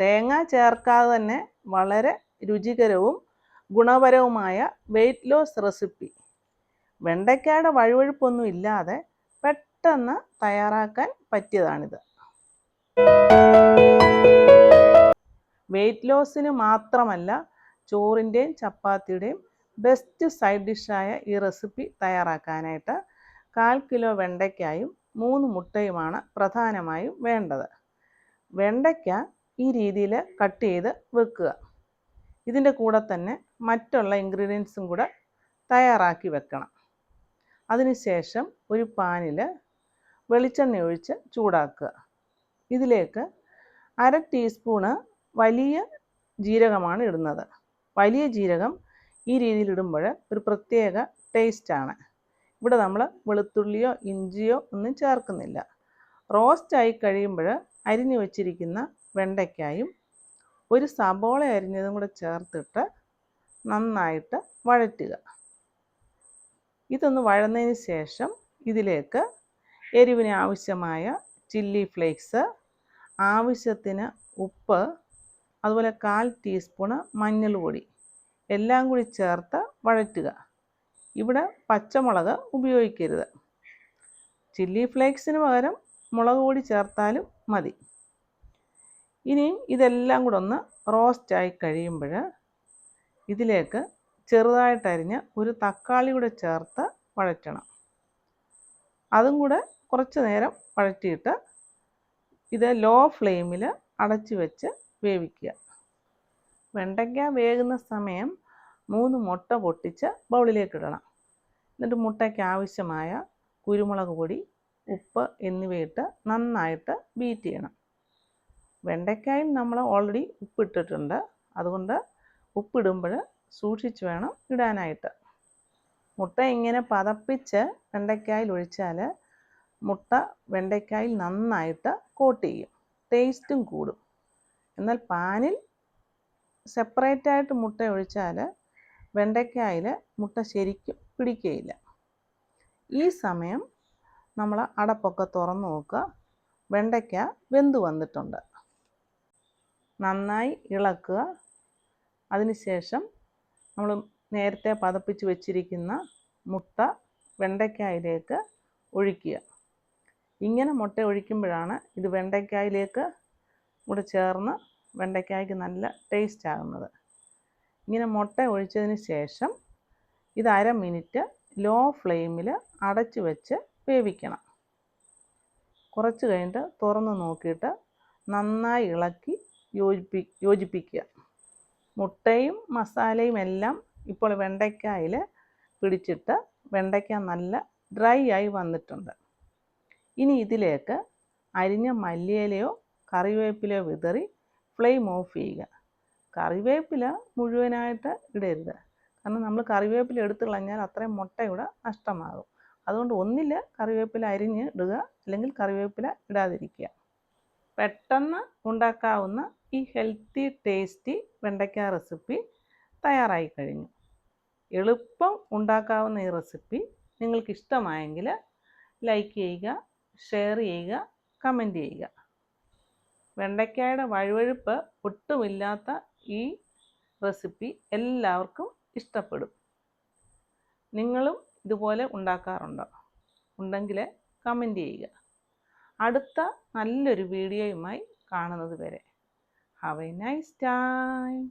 തേങ്ങ ചേർക്കാതെ തന്നെ വളരെ രുചികരവും ഗുണപരവുമായ വെയിറ്റ് ലോസ് റെസിപ്പി. വെണ്ടയ്ക്കയുടെ വഴുവഴുപ്പൊന്നും ഇല്ലാതെ പെട്ടെന്ന് തയ്യാറാക്കാൻ പറ്റിയതാണിത്. വെയിറ്റ് ലോസിന് മാത്രമല്ല, ചോറിൻ്റെയും ചപ്പാത്തിയുടെയും ബെസ്റ്റ് സൈഡ് ഡിഷായ ഈ റെസിപ്പി തയ്യാറാക്കാനായിട്ട് 1/4 കിലോ വെണ്ടയ്ക്കായും 3 മുട്ടയുമാണ് പ്രധാനമായും വേണ്ടത്. വെണ്ടയ്ക്ക ഈ രീതിയിൽ കട്ട് ചെയ്ത് വെക്കുക. ഇതിൻ്റെ കൂടെ തന്നെ മറ്റുള്ള ഇൻഗ്രീഡിയൻസും കൂടെ തയ്യാറാക്കി വെക്കണം. അതിനുശേഷം ഒരു പാനിൽ വെളിച്ചെണ്ണ ഒഴിച്ച് ചൂടാക്കുക. ഇതിലേക്ക് 1/2 ടീസ്പൂണ് വലിയ ജീരകമാണ് ഇടുന്നത്. വലിയ ജീരകം ഈ രീതിയിൽ ഇടുമ്പോൾ ഒരു പ്രത്യേക ടേസ്റ്റാണ്. ഇവിടെ നമ്മൾ വെളുത്തുള്ളിയോ ഇഞ്ചിയോ ഒന്നും ചേർക്കുന്നില്ല. റോസ്റ്റ് ആയി കഴിയുമ്പോൾ അരിഞ്ഞു വച്ചിരിക്കുന്ന വെണ്ടയ്ക്കായും ഒരു സബോള അരിഞ്ഞതും കൂടെ ചേർത്തിട്ട് നന്നായിട്ട് വഴറ്റുക. ഇതൊന്ന് വഴന്നതിന് ശേഷം ഇതിലേക്ക് എരിവിന് ആവശ്യമായ ചില്ലി ഫ്ലേക്സ്, ആവശ്യത്തിന് ഉപ്പ്, അതുപോലെ 1/4 ടീസ്പൂണ് മഞ്ഞൾപ്പൊടി എല്ലാം കൂടി ചേർത്ത് വഴറ്റുക. ഇവിടെ പച്ചമുളക് ഉപയോഗിക്കരുത്. ചില്ലി ഫ്ലേക്സിന് പകരം മുളക് പൊടി ചേർത്താലും മതി. ഇനിയും ഇതെല്ലാം കൂടെ ഒന്ന് റോസ്റ്റായി കഴിയുമ്പോൾ ഇതിലേക്ക് ചെറുതായിട്ടരിഞ്ഞ് ഒരു തക്കാളി കൂടെ ചേർത്ത് വഴറ്റണം. അതും കൂടെ കുറച്ച് നേരം വഴറ്റിയിട്ട് ഇത് ലോ ഫ്ലെയിമിൽ അടച്ചു വെച്ച് വേവിക്കുക. വെണ്ടയ്ക്ക വേകുന്ന സമയം 3 മുട്ട പൊട്ടിച്ച് ബൗളിലേക്ക് ഇടണം. എന്നിട്ട് മുട്ടയ്ക്ക് ആവശ്യമായ കുരുമുളക് പൊടി, ഉപ്പ് എന്നിവയിട്ട് നന്നായിട്ട് ബീറ്റ് ചെയ്യണം. വെണ്ടയ്ക്കായും നമ്മൾ ഓൾറെഡി ഉപ്പിട്ടിട്ടുണ്ട്. അതുകൊണ്ട് ഉപ്പിടുമ്പോൾ സൂക്ഷിച്ച് വേണം ഇടാനായിട്ട്. മുട്ട ഇങ്ങനെ പതപ്പിച്ച് വെണ്ടയ്ക്കായിൽ ഒഴിച്ചാൽ മുട്ട വെണ്ടയ്ക്കായിൽ നന്നായിട്ട് കോട്ട് ചെയ്യും, ടേസ്റ്റും കൂടും. എന്നാൽ പാനിൽ സെപ്പറേറ്റായിട്ട് മുട്ട ഒഴിച്ചാൽ വെണ്ടയ്ക്കായിൽ മുട്ട ശരിക്കും പിടിക്കുകയില്ല. ഈ സമയം നമ്മൾ അടപ്പൊക്കെ തുറന്ന് നോക്കുക. വെണ്ടയ്ക്ക വെന്ത് വന്നിട്ടുണ്ട്. നന്നായി ഇളക്കുക. അതിനുശേഷം നമ്മൾ നേരത്തെ പതപ്പിച്ച് വെച്ചിരിക്കുന്ന മുട്ട വെണ്ടയ്ക്കായിലേക്ക് ഒഴിക്കുക. ഇങ്ങനെ മുട്ട ഒഴിക്കുമ്പോഴാണ് ഇത് വെണ്ടയ്ക്കായിലേക്ക് കൂടെ ചേർന്ന് വെണ്ടയ്ക്കായ്ക്ക് നല്ല ടേസ്റ്റ് ആകുന്നത്. ഇങ്ങനെ മുട്ട ഒഴിച്ചതിന് ശേഷം ഇത് 1/2 മിനിറ്റ് ലോ ഫ്ലെയിമിൽ അടച്ചു വെച്ച് വേവിക്കണം. കുറച്ച് കഴിഞ്ഞിട്ട് തുറന്ന് നോക്കിയിട്ട് നന്നായി ഇളക്കി യോജിപ്പിക്കുക. മുട്ടയും മസാലയും എല്ലാം ഇപ്പോൾ വെണ്ടയ്ക്കായിൽ പിടിച്ചിട്ട് വെണ്ടയ്ക്ക നല്ല ഡ്രൈ ആയി വന്നിട്ടുണ്ട്. ഇനി ഇതിലേക്ക് അരിഞ്ഞ മല്ലിയിലയോ കറിവേപ്പിലയോ വിതറി ഫ്ലെയിം ഓഫ് ചെയ്യുക. കറിവേപ്പില മുഴുവനായിട്ട് ഇടരുത്. കാരണം നമ്മൾ കറിവേപ്പില എടുത്തു കളഞ്ഞാൽ അത്രയും മുട്ടയുടെ നഷ്ടമാകും. അതുകൊണ്ട് ഒന്നില്ല കറിവേപ്പില അരിഞ്ഞ് ഇടുക, അല്ലെങ്കിൽ കറിവേപ്പില ഇടാതിരിക്കുക. പെട്ടെന്ന് ഉണ്ടാക്കാവുന്ന ഈ ഹെൽത്തി ടേസ്റ്റി വെണ്ടയ്ക്ക റെസിപ്പി തയ്യാറായി കഴിഞ്ഞു. എളുപ്പം ഉണ്ടാക്കാവുന്ന ഈ റെസിപ്പി നിങ്ങൾക്ക് ഇഷ്ടമായെങ്കിൽ ലൈക്ക് ചെയ്യുക, ഷെയർ ചെയ്യുക, കമൻറ്റ് ചെയ്യുക. വെണ്ടയ്ക്കയുടെ വഴുവഴുപ്പ് ഒട്ടുമില്ലാത്ത ഈ റെസിപ്പി എല്ലാവർക്കും ഇഷ്ടപ്പെടും. നിങ്ങളും ഇതുപോലെ ഉണ്ടാക്കാറുണ്ടോ? ഉണ്ടെങ്കിൽ കമൻറ്റ് ചെയ്യുക. അടുത്ത നല്ലൊരു വീഡിയോയുമായി കാണുന്നത് വരെ ഹാവ് എ നൈസ് ടൈം.